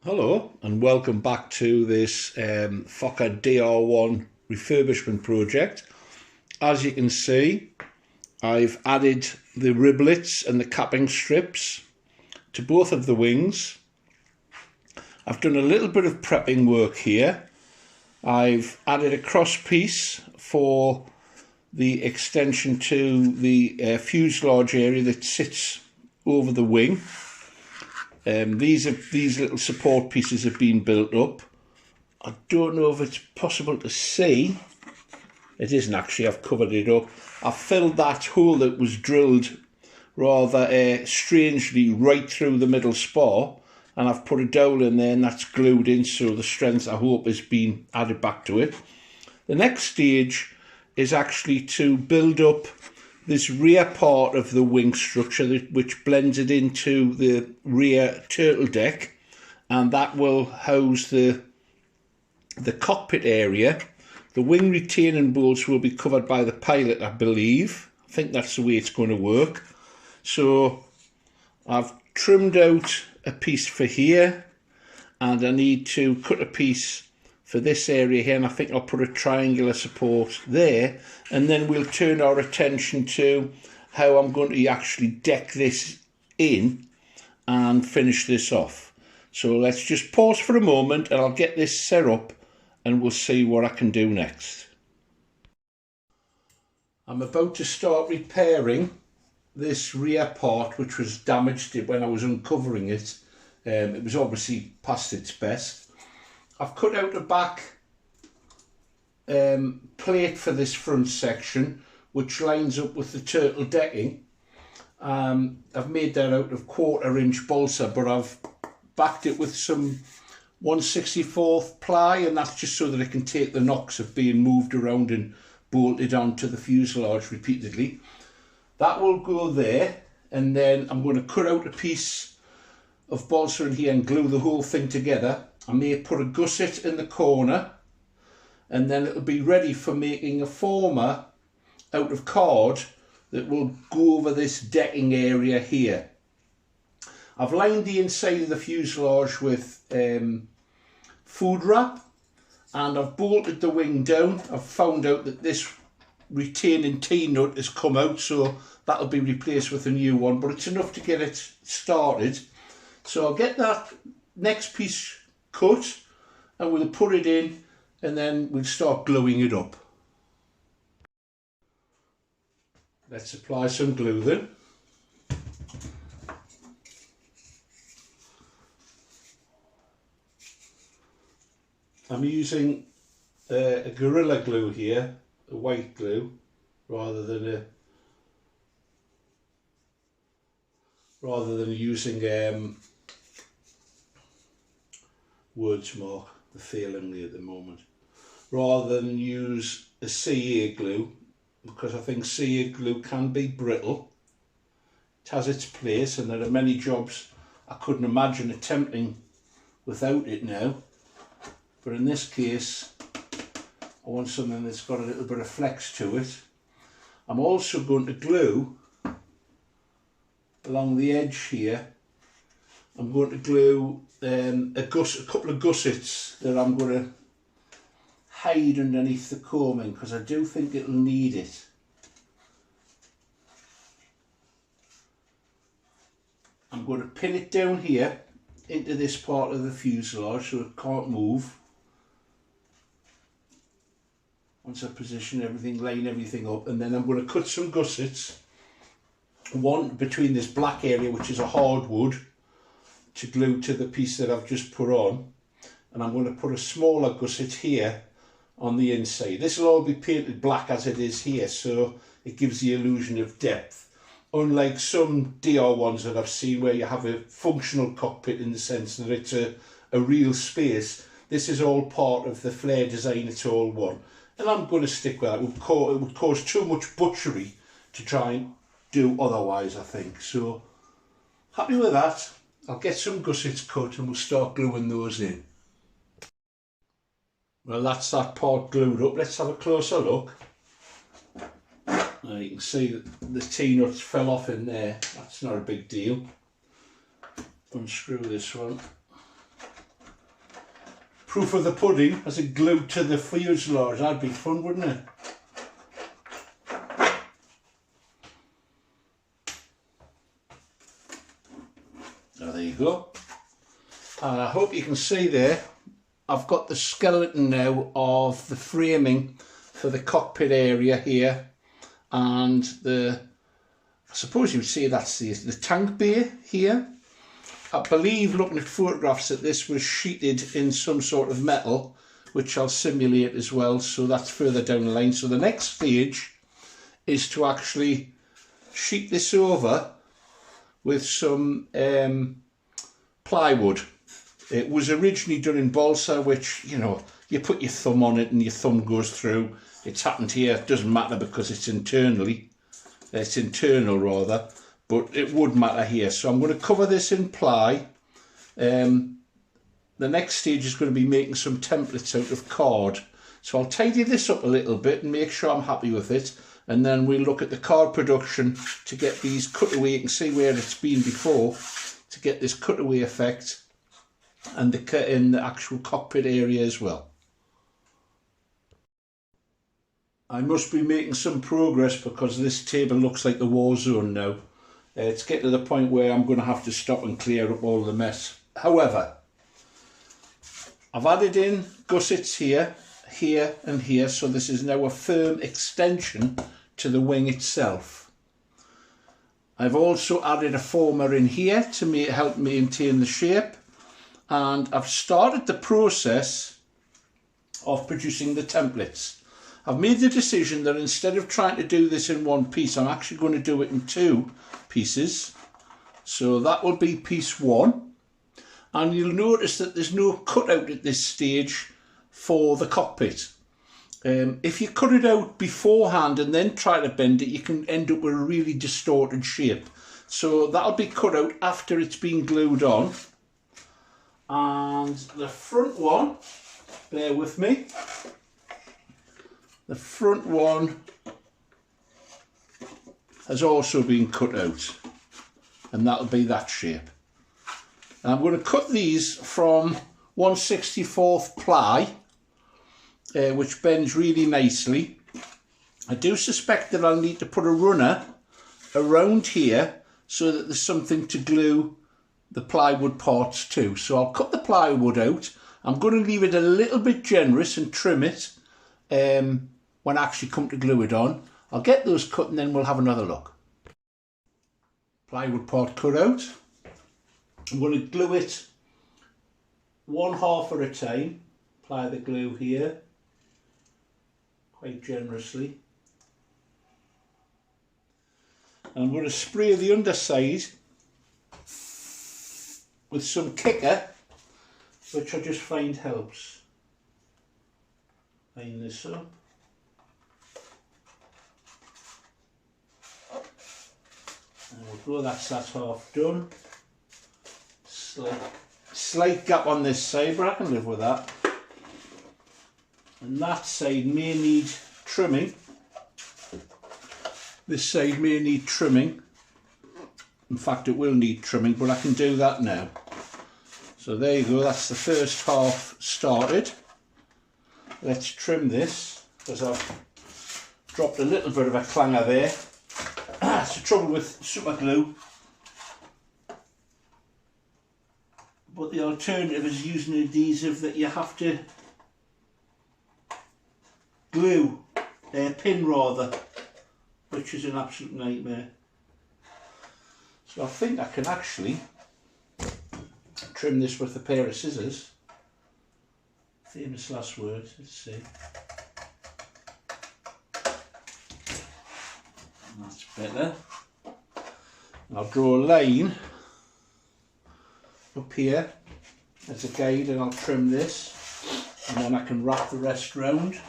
Hello and welcome back to this Fokker DR1 refurbishment project. As you can see, I've added the riblets and the capping strips to both of the wings. I've done a little bit of prepping work here. I've added a cross piece for the extension to the fuselage area that sits over the wing. These little support pieces have been built up. I don't know if it's possible to see. It isn't actually, I've covered it up. I've filled that hole that was drilled rather strangely right through the middle spar, and I've put a dowel in there and that's glued in, so the strength, I hope, has been added back to it. The next stage is actually to build up this rear part of the wing structure which blends it into the rear turtle deck, and that will house the cockpit area. The wing retaining bolts will be covered by the pilot, I believe. I think that's the way it's going to work. So I've trimmed out a piece for here, and I need to cut a piece for this area here, and I think I'll put a triangular support there, and then we'll turn our attention to how I'm going to actually deck this in and finish this off. So let's just pause for a moment and I'll get this set up and we'll see what I can do next. I'm about to start repairing this rear part which was damaged when I was uncovering it. It was obviously past its best. I've cut out a back plate for this front section which lines up with the turtle decking. I've made that out of 1/4 inch balsa, but I've backed it with some 1/64 ply, and that's just so that it can take the knocks of being moved around and bolted onto the fuselage repeatedly. That will go there, and then I'm going to cut out a piece of balsa in here and glue the whole thing together. I may put a gusset in the corner, and then it'll be ready for making a former out of card that will go over this decking area here. I've lined the inside of the fuselage with food wrap, and I've bolted the wing down. I've found out that this retaining T-nut has come out, so that'll be replaced with a new one, but it's enough to get it started. So I'll get that next piece cut and we'll put it in, and then we'll start gluing it up. Let's apply some glue then. I'm using a Gorilla Glue here, a white glue, rather than using Wordsmark, the failing me at the moment, rather than use a CA glue, because I think CA glue can be brittle. It has its place, and there are many jobs I couldn't imagine attempting without it now. But in this case, I want something that's got a little bit of flex to it. I'm also going to glue along the edge here. I'm going to glue a couple of gussets that I'm going to hide underneath the coaming, because I do think it'll need it. I'm going to pin it down here into this part of the fuselage so it can't move. Once I position everything, line everything up, and then I'm going to cut some gussets, one between this black area which is a hardwood, to glue to the piece that I've just put on, and I'm going to put a smaller gusset here on the inside. This will all be painted black as it is here, so it gives the illusion of depth, unlike some DR1s that I've seen where you have a functional cockpit in the sense that it's a real space. This is all part of the flare design, it's all one, and I'm going to stick with that. It would cause too much butchery to try and do otherwise, I think. So happy with that. I'll get some gussets cut and we'll start gluing those in. Well, that's that part glued up. Let's have a closer look. Now you can see that the T-nuts fell off in there. That's not a big deal. Unscrew this one. proof of the pudding as it glued to the fuselage. That'd be fun, wouldn't it? Oh, there you go. And I hope you can see there, I've got the skeleton now of the framing for the cockpit area here, and I suppose you would say that's the tank bay here. I believe, looking at photographs, that this was sheeted in some sort of metal, which I'll simulate as well, so that's further down the line. So the next stage is to actually sheet this over with some plywood. It was originally done in balsa, which, you know, you put your thumb on it and your thumb goes through. It's happened here. It doesn't matter because it's internal rather, but it would matter here. So I'm going to cover this in ply. The next stage is going to be making some templates out of card. So I'll tidy this up a little bit and make sure I'm happy with it. And then we'll look at the card production to get these cut away. You can see where it's been before, to get this cutaway effect, and the cut in the actual cockpit area as well. I must be making some progress because this table looks like a war zone now. It's getting to the point where I'm going to have to stop and clear up all the mess. However, I've added in gussets here, here and here, so this is now a firm extension to the wing itself. I've also added a former in here to help maintain the shape, and I've started the process of producing the templates. I've made the decision that instead of trying to do this in one piece, I'm actually going to do it in two pieces. So that will be piece one, and you'll notice that there's no cutout at this stage for the cockpit. If you cut it out beforehand and then try to bend it, you can end up with a really distorted shape. So that'll be cut out after it's been glued on. And the front one, bear with me, the front one has also been cut out, and that'll be that shape. And I'm going to cut these from 1/64 ply, which bends really nicely. I do suspect that I'll need to put a runner around here so that there's something to glue the plywood parts to. So I'll cut the plywood out. I'm going to leave it a little bit generous and trim it when I actually come to glue it on. I'll get those cut and then we'll have another look. Plywood part cut out. I'm going to glue it 1/2 at a time. Apply the glue here quite generously. And I'm going to spray the underside with some kicker, which I just find helps. Line this up. And we'll go, that's that half done. Slight gap on this side, but I can live with that. And that side may need trimming. This side may need trimming. In fact, it will need trimming, but I can do that now. So there you go, that's the first half started. Let's trim this, because I've dropped a little bit of a clanger there. That's the trouble with super glue. But the alternative is using adhesive that you have to glue, pin rather, which is an absolute nightmare. So I think I can actually trim this with a pair of scissors. Famous last words, let's see. That's better. I'll draw a line up here as a guide, and I'll trim this, and then I can wrap the rest round.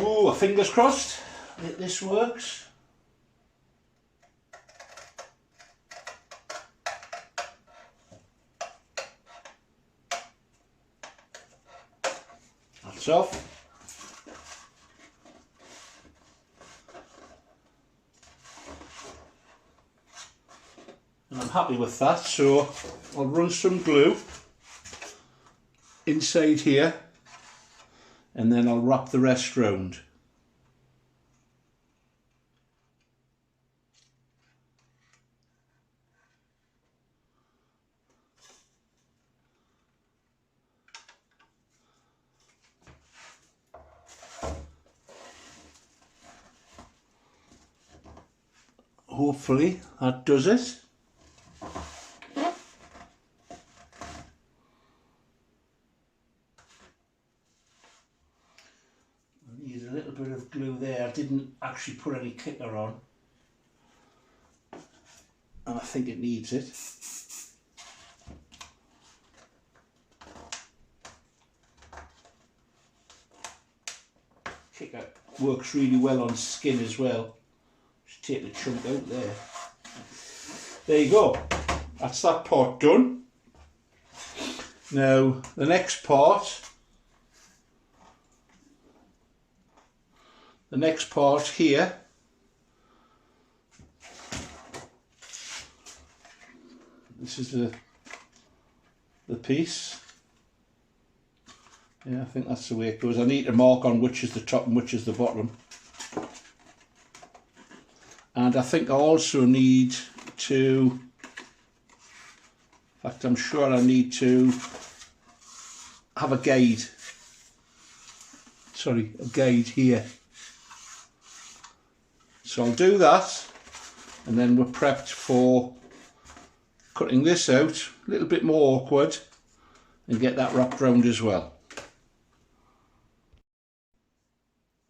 Oh, fingers crossed that this works. That's off. happy with that, so I'll run some glue inside here and then I'll wrap the rest round. Hopefully that does it. I need a little bit of glue there. I didn't actually put any kicker on, and I think it needs it. Kicker works really well on skin as well. Just take the chunk out there. There you go. That's that part done. Now the next part. The next part here. This is the piece. Yeah, I think that's the way it goes. I need to mark on which is the top and which is the bottom. And I think I also need to, in fact I'm sure I need to have a guide. Sorry, a guide here. So I'll do that and then we're prepped for cutting this out, a little bit more awkward, and get that wrapped round as well.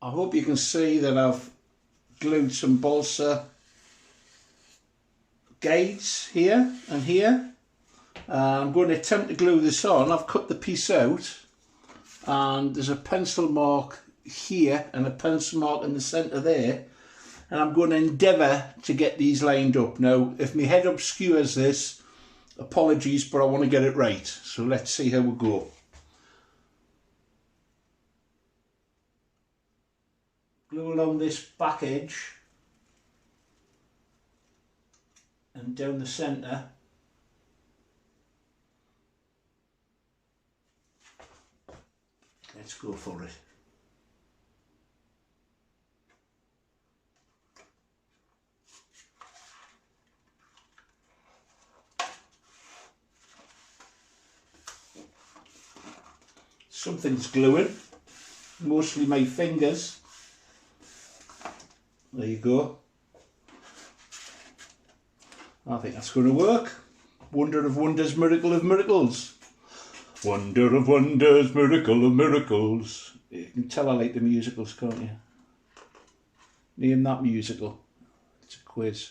I hope you can see that I've glued some balsa guides here and here. I'm going to attempt to glue this on. I've cut the piece out and there's a pencil mark here and a pencil mark in the centre there, and I'm going to endeavour to get these lined up. Now if my head obscures this, apologies, but I want to get it right, so let's see how we go. Glue along this back edge and down the centre. Let's go for it. Something's gluing, mostly my fingers. There you go. I think that's going to work. Wonder of wonders, miracle of miracles. Wonder of wonders, miracle of miracles. You can tell I like the musicals, can't you? Name that musical. It's a quiz.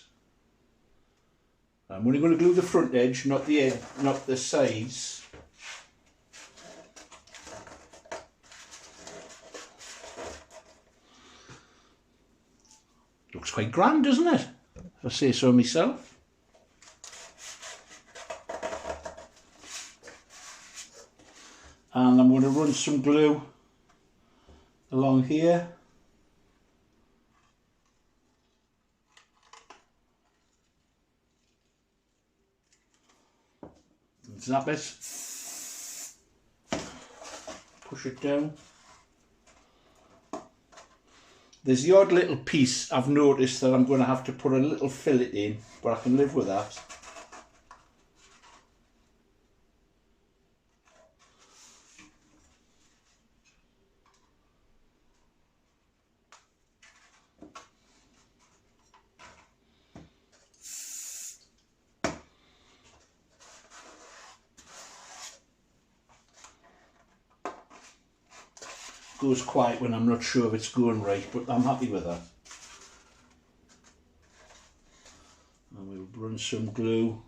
I'm only going to glue the front edge, not the edge, not the sides. Looks quite grand, doesn't it? If I say so myself. And I'm going to run some glue along here. Zap it. Push it down. There's the odd little piece I've noticed that I'm going to have to put a little fillet in, but I can live with that. Goes quiet when I'm not sure if it's going right, but I'm happy with that. And we'll run some glue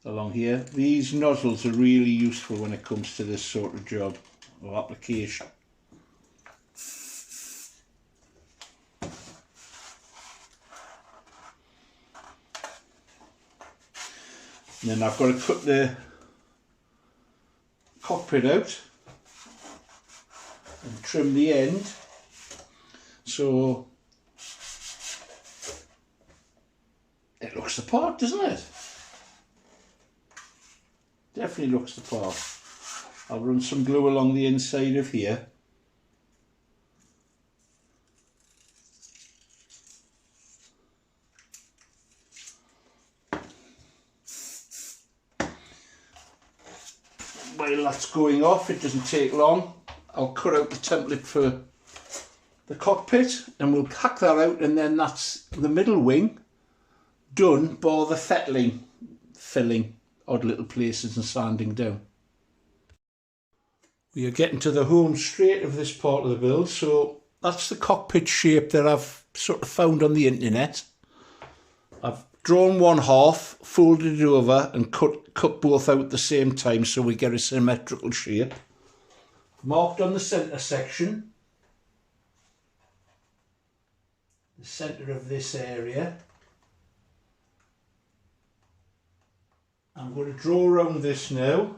along here. These nozzles are really useful when it comes to this sort of job or application. And then I've got to cut the cockpit out and trim the end, so looks the part, doesn't it? Definitely looks the part. I'll run some glue along the inside of here. While that's going off, it doesn't take long, I'll cut out the template for the cockpit and we'll hack that out, and then that's the middle wing done, bar the fettling, filling odd little places and sanding down. We are getting to the home straight of this part of the build, so that's the cockpit shape that I've sort of found on the internet. I've drawn one half, folded it over and cut both out at the same time so we get a symmetrical shape. Marked on the centre section, the centre of this area. I'm going to draw around this now.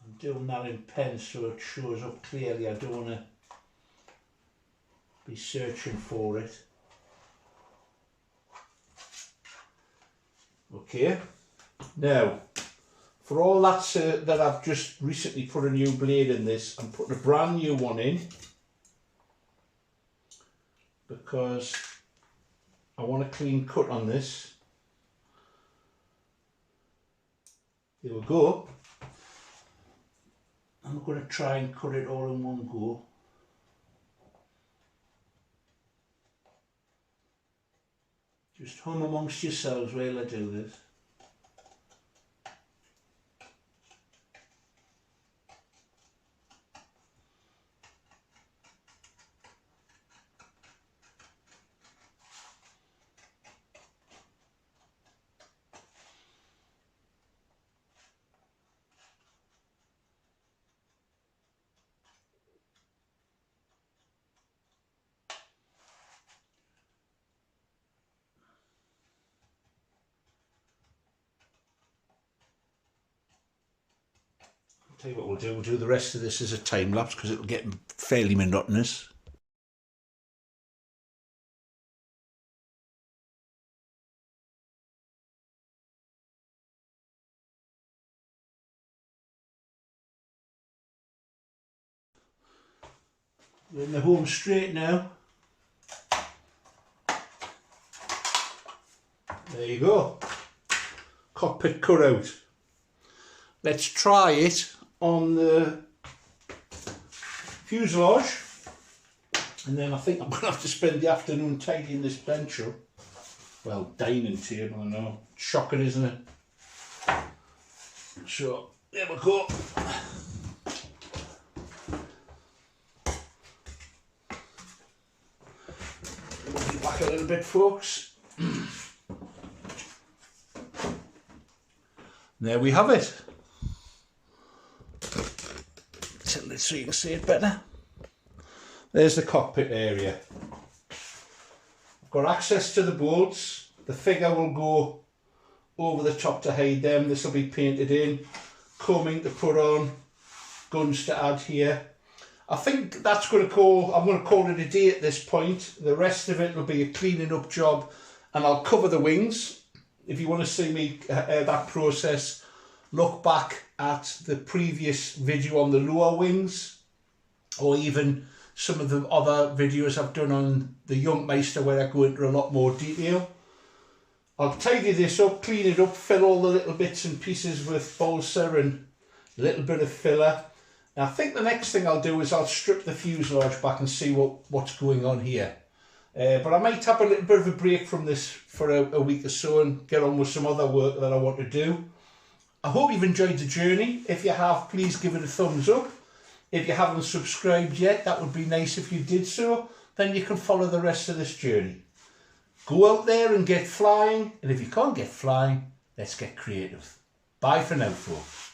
I'm doing that in pen so it shows up clearly. I don't want to be searching for it. Okay, now for all that I've just recently put a new blade in this, I'm putting a brand new one in because I want a clean cut on this. There we go. I'm going to try and cut it all in one go. Just hum amongst yourselves while I do this. Tell you what we'll do the rest of this as a time lapse because it'll get fairly monotonous. We're in the home straight now. There you go. Cockpit cut out. Let's try it on the fuselage, and then I think I'm going to have to spend the afternoon tidying this bench up. Well, dining table, I know. Shocking, isn't it? So, there we go. Move it back a little bit, folks. There we have it. Tilt it so you can see it better. There's the cockpit area. I've got access to the bolts. The figure will go over the top to hide them. This will be painted in. Combing to put on. Guns to add here. I think that's going to I'm going to call it a day at this point. The rest of it will be a cleaning up job, and I'll cover the wings. If you want to see me that process, look back at the previous video on the lower wings, or even some of the other videos I've done on the Junkmeister where I go into a lot more detail. I'll tidy this up, clean it up, fill all the little bits and pieces with balsa and a little bit of filler. And I think the next thing I'll do is I'll strip the fuselage back and see what's going on here. But I might have a little bit of a break from this for a week or so and get on with some other work that I want to do. I hope you've enjoyed the journey. If you have, please give it a thumbs up. If you haven't subscribed yet, that would be nice if you did so. Then you can follow the rest of this journey. Go out there and get flying. And if you can't get flying, let's get creative. Bye for now, folks.